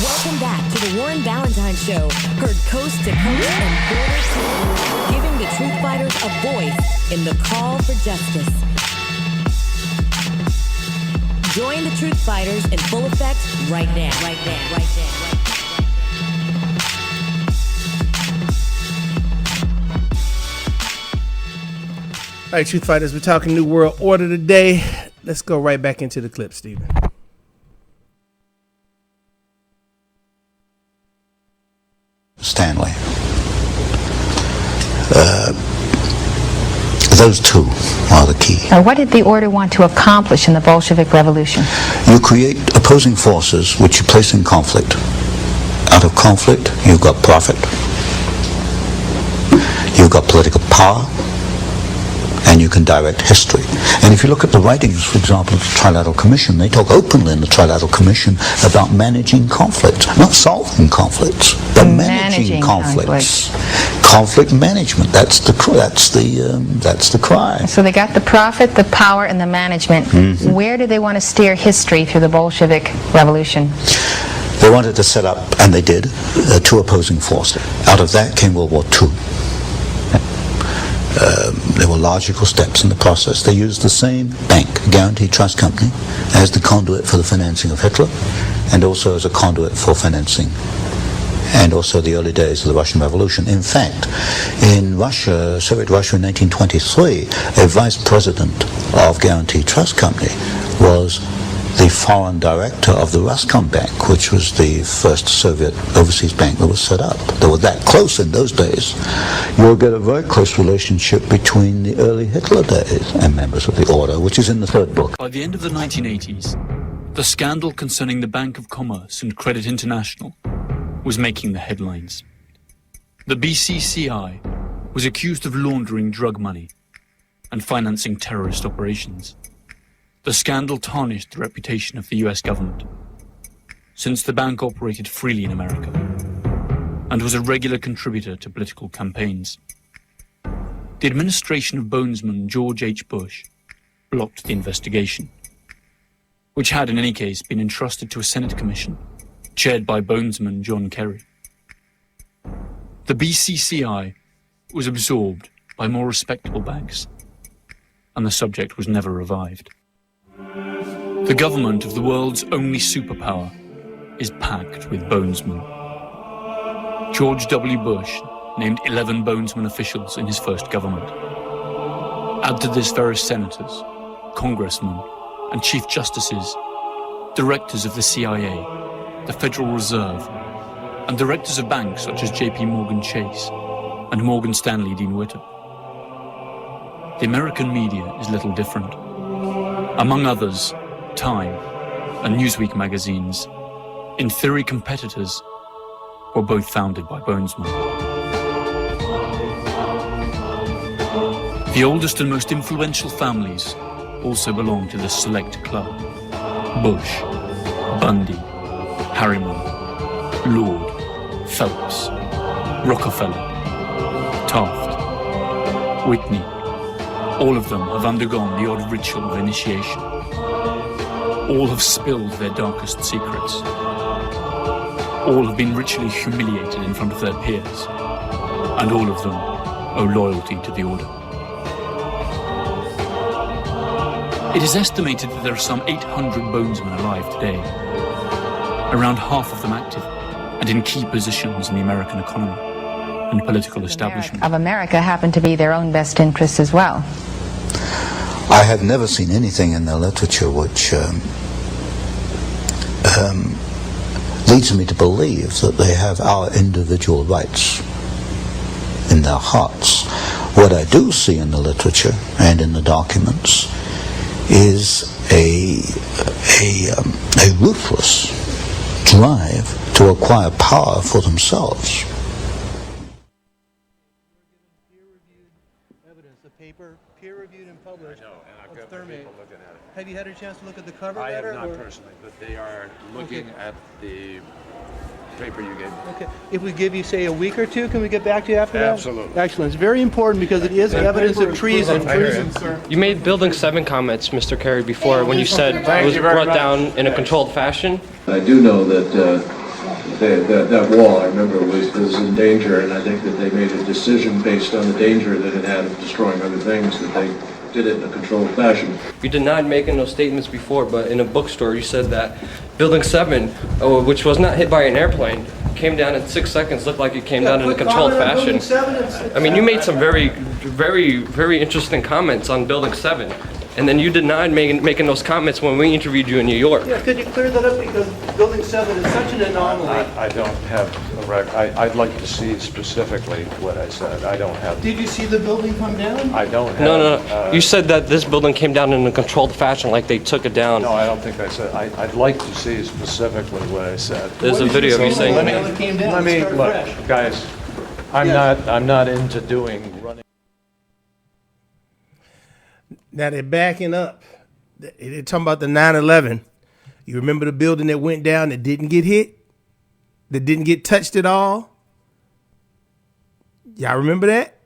Welcome back to the Warren Ballentine Show, heard coast to coast and border to border, giving the truth fighters a voice in the call for justice. Join the truth fighters in full effect right now. All right, truth fighters, we're talking New World Order today. Let's go right back into the clip, Stephen. Stanley. Those two are the key. Now, what did the order want to accomplish in the Bolshevik Revolution? You create opposing forces which you place in conflict. Out of conflict, you've got profit. You've got political power. And you can direct history. And if you look at the writings, for example, of the Trilateral Commission, they talk openly in the Trilateral Commission about managing conflicts, not solving conflicts, but managing conflicts. Conflict management. That's the cry. So they got the profit, the power, and the management. Mm-hmm. Where do they want to steer history through the Bolshevik Revolution? They wanted to set up, and they did, two opposing forces. Out of that came World War II. There were logical steps in the process. They used the same bank, Guaranteed Trust Company, as the conduit for the financing of Hitler, and also as a conduit for financing, and also the early days of the Russian Revolution. In fact, in Russia, Soviet Russia in 1923, a vice president of Guaranteed Trust Company was the foreign director of the Roscombank, which was the first Soviet overseas bank that was set up. They were that close in those days. You'll get a very close relationship between the early Hitler days and members of the order, which is in the third book. By the end of the 1980s, the scandal concerning the Bank of Commerce and Credit International was making the headlines. The BCCI was accused of laundering drug money and financing terrorist operations. The scandal tarnished the reputation of the US government, since the bank operated freely in America and was a regular contributor to political campaigns. The administration of Bonesman George H. Bush blocked the investigation, which had in any case been entrusted to a Senate commission chaired by Bonesman John Kerry. The BCCI was absorbed by more respectable banks, and the subject was never revived. The government of the world's only superpower is packed with bonesmen. George W. Bush named 11 bonesman officials in his first government. Add to this various senators, congressmen, and chief justices, directors of the CIA, the Federal Reserve, and directors of banks such as J.P. Morgan Chase and Morgan Stanley Dean Witter. The American media is little different. Among others, Time and Newsweek magazines, in theory competitors, were both founded by Bonesmen. The oldest and most influential families also belong to this select club. Bush, Bundy, Harriman, Lord, Phelps, Rockefeller, Taft, Whitney. All of them have undergone the odd ritual of initiation. All have spilled their darkest secrets. All have been ritually humiliated in front of their peers. And all of them owe loyalty to the order. It is estimated that there are some 800 bonesmen alive today. Around half of them active and in key positions in the American economy and political establishment. Of America happen to be their own best interests as well. I have never seen anything in their literature which leads me to believe that they have our individual rights in their hearts. What I do see in the literature and in the documents is a ruthless drive to acquire power for themselves. Peer-reviewed and published of Thermate. Have you had a chance to look at the cover letter? I have not personally, but they are looking at the paper you gave me. Okay. If we give you, say, a week or two, can we get back to you after Absolutely. that? Excellent. It's very important because it is evidence of treason. Sir. You made Building 7 comments, Mr. Kerry, before when you said it was brought down in a controlled fashion. I do know that that wall, I remember, was in danger, and I think that they made a decision based on the danger that it had of destroying other things, that they did it in a controlled fashion. You denied making those statements before, but in a bookstore you said that Building 7, which was not hit by an airplane, came down in 6 seconds, looked like it came down in a controlled fashion. I mean, you made some very, very, very interesting comments on Building 7. And then you denied making those comments when we interviewed you in New York. Yeah, could you clear that up, because Building 7 is such an anomaly. I don't have a record. I'd like to see specifically what I said. I don't have. Did you see the building come down? I don't have. No. You said that this building came down in a controlled fashion, like they took it down. No, I don't think I said. I'd like to see specifically what I said. There's a video of you saying that. Let me look, guys. I'm not into doing running. Now they're backing up. They're talking about the 9/11. You remember the building that went down that didn't get hit? That didn't get touched at all? Y'all remember that?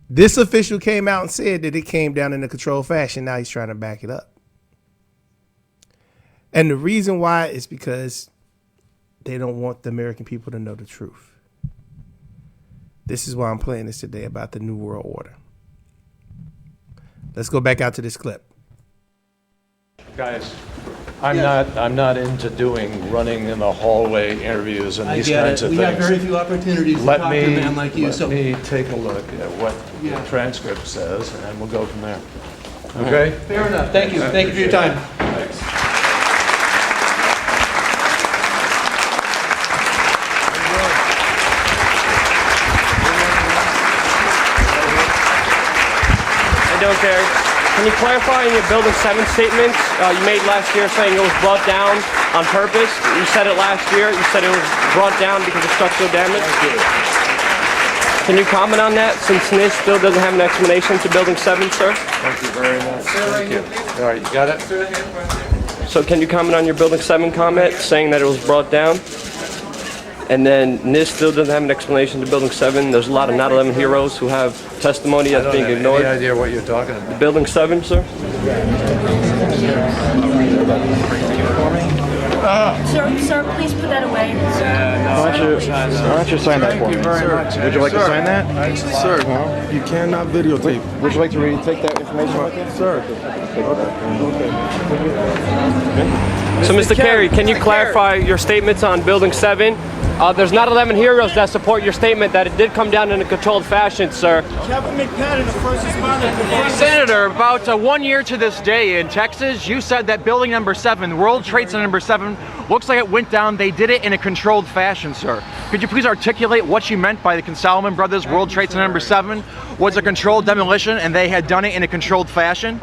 This official came out and said that it came down in a controlled fashion. Now he's trying to back it up. And the reason why is because they don't want the American people to know the truth. This is why I'm playing this today about the New World Order. Let's go back out to this clip. Guys, I'm not into running in the hallway interviews and these kinds of things. We have very few opportunities to talk to a man like you. Let me take a look at what the transcript says, and then we'll go from there. Okay? Fair enough. Thank you. Thank you for your time. Thanks. Gary, can you clarify in your Building 7 statements you made last year saying it was brought down on purpose? You said it last year. You said it was brought down because of structural damage. Can you comment on that, since NIST still doesn't have an explanation to Building 7, sir? Thank you very much. Thank you. All right, you got it? So can you comment on your Building 7 comment saying that it was brought down? And then NIST still doesn't have an explanation to Building 7. There's a lot of 9/11 heroes who have testimony that's being ignored. I don't have any idea what you're talking about. Building 7, sir? Sir, please put that away. Why don't you sign that for me? Would you like to sign that? Sir, you cannot videotape. Would you like to take that information with you? Sir. So, Mr. Carey, can you clarify your statements on Building 7? There's not 11 heroes that support your statement that it did come down in a controlled fashion, sir. Kevin McPadden, the first responder. Senator, about 1 year to this day in Texas, you said that building number 7, World Trade Center number 7, looks like it went down. They did it in a controlled fashion, sir. Could you please articulate what you meant by the Salomon Brothers World Trade Center number 7 was a controlled demolition and they had done it in a controlled fashion?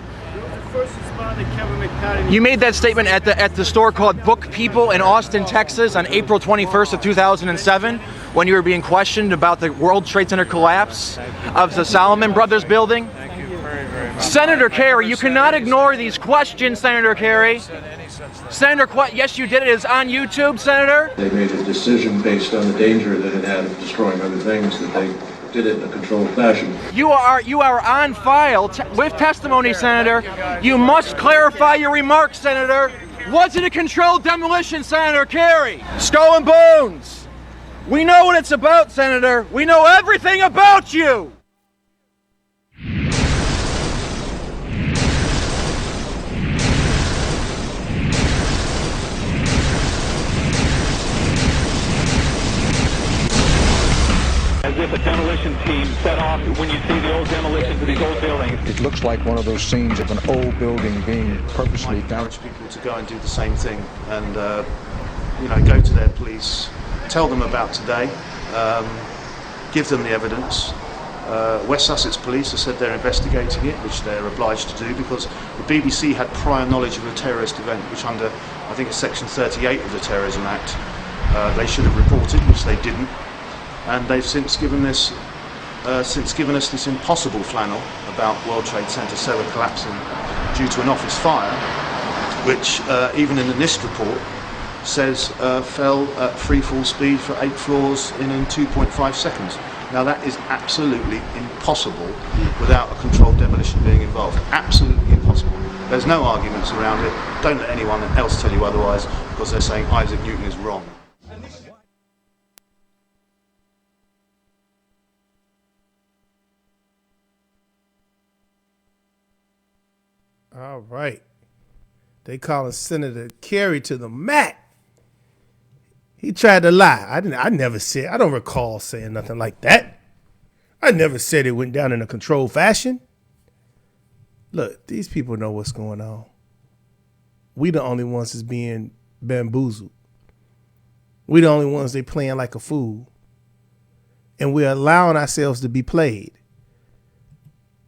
You made that statement at the store called Book People in Austin, Texas on April 21st of 2007 when you were being questioned about the World Trade Center collapse of the Salomon Brothers building. Thank you very much. Senator Kerry, you cannot ignore these questions, Senator Kerry. Senator, yes, you did. It is on YouTube, Senator. They made a decision based on the danger that it had of destroying other things, that they did it in a controlled fashion. You are on file with testimony, Senator. You must clarify your remarks, Senator. Was it a controlled demolition, Senator Kerry? Skull and Bones. We know what it's about, Senator. We know everything about you. As if a demolition team set off when you see the old demolitions of these old buildings. It looks like one of those scenes of an old building being purposely damaged. I encourage people to go and do the same thing and go to their police, tell them about today, give them the evidence. West Sussex Police have said they're investigating it, which they're obliged to do because the BBC had prior knowledge of a terrorist event, which under, I think it's Section 38 of the Terrorism Act, they should have reported, which they didn't. And they've since given us this impossible flannel about World Trade Center cellar collapsing due to an office fire, which even in the NIST report says fell at free fall speed for 8 floors in 2.5 seconds. Now that is absolutely impossible without a controlled demolition being involved. Absolutely impossible. There's no arguments around it. Don't let anyone else tell you otherwise, because they're saying Isaac Newton is wrong. All right. They calling Senator Kerry to the mat. He tried to lie. I never said, I don't recall saying nothing like that. I never said it went down in a controlled fashion. Look, these people know what's going on. We the only ones that's being bamboozled. We the only ones they playing like a fool. And we're allowing ourselves to be played.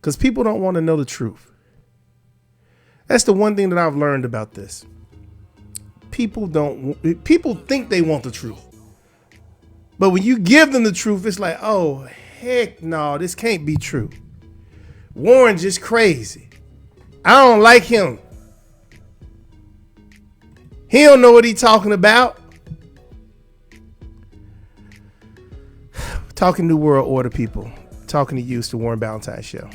Because people don't want to know the truth. That's the one thing that I've learned about this. People think they want the truth. But when you give them the truth, it's like, oh, heck no, this can't be true. Warren just crazy. I don't like him. He don't know what he's talking about. Talking New World Order people. Talking to you, it's the Warren Ballentine Show.